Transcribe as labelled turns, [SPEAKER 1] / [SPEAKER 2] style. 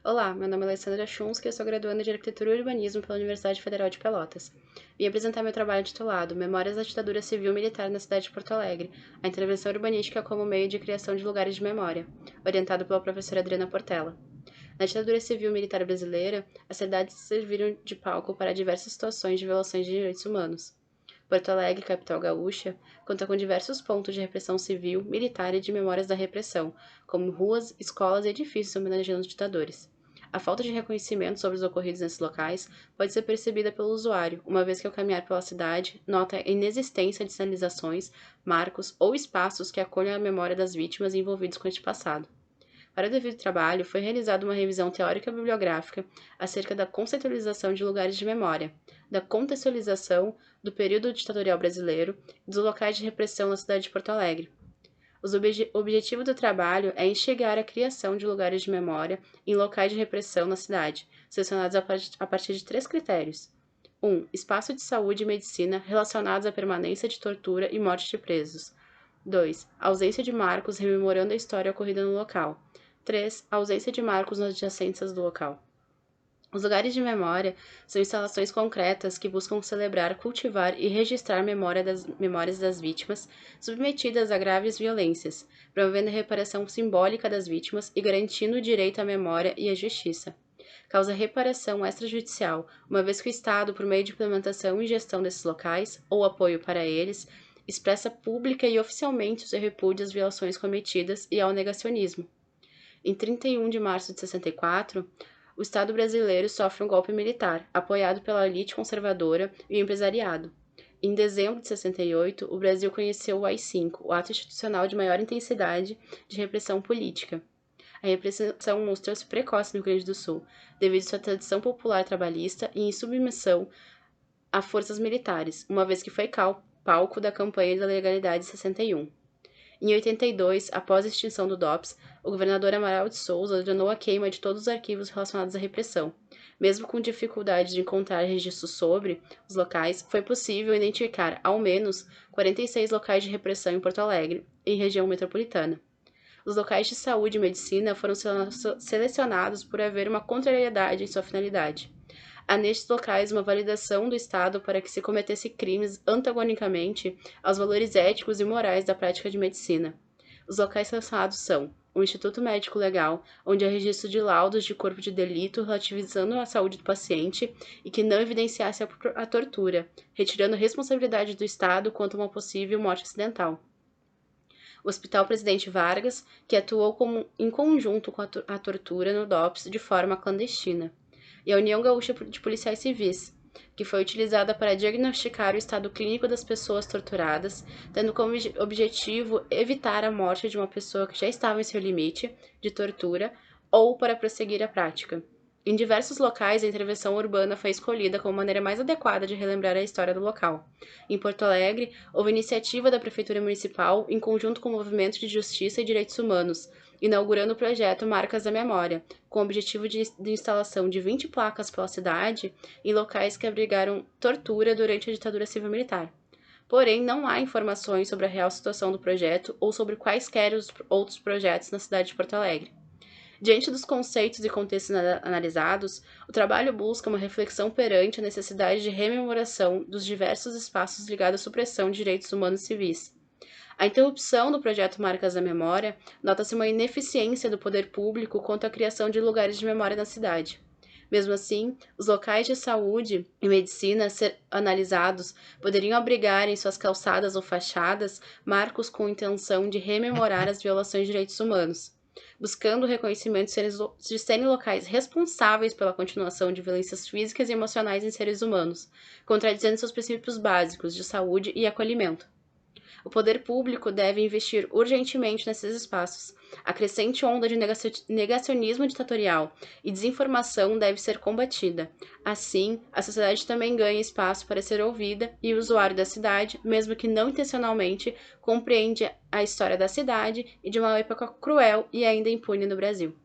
[SPEAKER 1] Olá, meu nome é Alessandra Chunski e eu sou graduanda de Arquitetura e Urbanismo pela Universidade Federal de Pelotas. Vim apresentar meu trabalho intitulado Memórias da Ditadura Civil e Militar na cidade de Porto Alegre, a intervenção urbanística como meio de criação de lugares de memória, orientado pela professora Adriana Portela. Na ditadura civil e militar brasileira, as cidades serviram de palco para diversas situações de violações de direitos humanos. Porto Alegre, capital gaúcha, conta com diversos pontos de repressão civil, militar e de memórias da repressão, como ruas, escolas e edifícios homenageando os ditadores. A falta de reconhecimento sobre os ocorridos nesses locais pode ser percebida pelo usuário, uma vez que ao caminhar pela cidade, nota a inexistência de sinalizações, marcos ou espaços que acolham a memória das vítimas envolvidas com este passado. Para o devido trabalho, foi realizada uma revisão teórica bibliográfica acerca da conceitualização de lugares de memória, da contextualização do período ditatorial brasileiro e dos locais de repressão na cidade de Porto Alegre. O objetivo do trabalho é instigar a criação de lugares de memória em locais de repressão na cidade, selecionados a partir de 3 critérios. 1. Espaço de saúde e medicina relacionados à permanência de tortura e morte de presos. 2. Ausência de marcos rememorando a história ocorrida no local. 3. Ausência de marcos nas adjacências do local. Os lugares de memória são instalações concretas que buscam celebrar, cultivar e registrar memórias das vítimas submetidas a graves violências, promovendo a reparação simbólica das vítimas e garantindo o direito à memória e à justiça. Causa reparação extrajudicial, uma vez que o Estado, por meio de implementação e gestão desses locais, ou apoio para eles, expressa pública e oficialmente o seu repúdio às violações cometidas e ao negacionismo. Em 31 de março de 64, o Estado brasileiro sofre um golpe militar, apoiado pela elite conservadora e o empresariado. Em dezembro de 68, o Brasil conheceu o AI-5, o ato institucional de maior intensidade de repressão política. A repressão mostrou-se precoce no Rio Grande do Sul, devido à sua tradição popular trabalhista e em submissão a forças militares, uma vez que foi palco da campanha da legalidade de 61. Em 82, após a extinção do DOPS, o governador Amaral de Souza ordenou a queima de todos os arquivos relacionados à repressão. Mesmo com dificuldade de encontrar registros sobre os locais, foi possível identificar, ao menos, 46 locais de repressão em Porto Alegre e região metropolitana. Os locais de saúde e medicina foram selecionados por haver uma contrariedade em sua finalidade. Há nestes locais uma validação do Estado para que se cometesse crimes antagonicamente aos valores éticos e morais da prática de medicina. Os locais selecionados são o Instituto Médico Legal, onde há registro de laudos de corpo de delito relativizando a saúde do paciente e que não evidenciasse a tortura, retirando a responsabilidade do Estado quanto a uma possível morte acidental. O Hospital Presidente Vargas, que atuou em conjunto com a tortura no DOPS de forma clandestina, e a União Gaúcha de Policiais Civis, que foi utilizada para diagnosticar o estado clínico das pessoas torturadas, tendo como objetivo evitar a morte de uma pessoa que já estava em seu limite de tortura ou para prosseguir a prática. Em diversos locais, a intervenção urbana foi escolhida como maneira mais adequada de relembrar a história do local. Em Porto Alegre, houve iniciativa da Prefeitura Municipal, em conjunto com o Movimento de Justiça e Direitos Humanos, inaugurando o projeto Marcas da Memória, com o objetivo de instalação de 20 placas pela cidade em locais que abrigaram tortura durante a ditadura civil-militar. Porém, não há informações sobre a real situação do projeto ou sobre quaisquer outros projetos na cidade de Porto Alegre. Diante dos conceitos e contextos analisados, o trabalho busca uma reflexão perante a necessidade de rememoração dos diversos espaços ligados à supressão de direitos humanos civis. A interrupção do projeto Marcas da Memória nota-se uma ineficiência do poder público quanto à criação de lugares de memória na cidade. Mesmo assim, os locais de saúde e medicina a ser analisados poderiam abrigar em suas calçadas ou fachadas marcos com intenção de rememorar as violações de direitos humanos, buscando o reconhecimento de serem locais responsáveis pela continuação de violências físicas e emocionais em seres humanos, contradizendo seus princípios básicos de saúde e acolhimento. O poder público deve investir urgentemente nesses espaços. A crescente onda de negacionismo ditatorial e desinformação deve ser combatida. Assim, a sociedade também ganha espaço para ser ouvida e o usuário da cidade, mesmo que não intencionalmente, compreende a história da cidade e de uma época cruel e ainda impune no Brasil.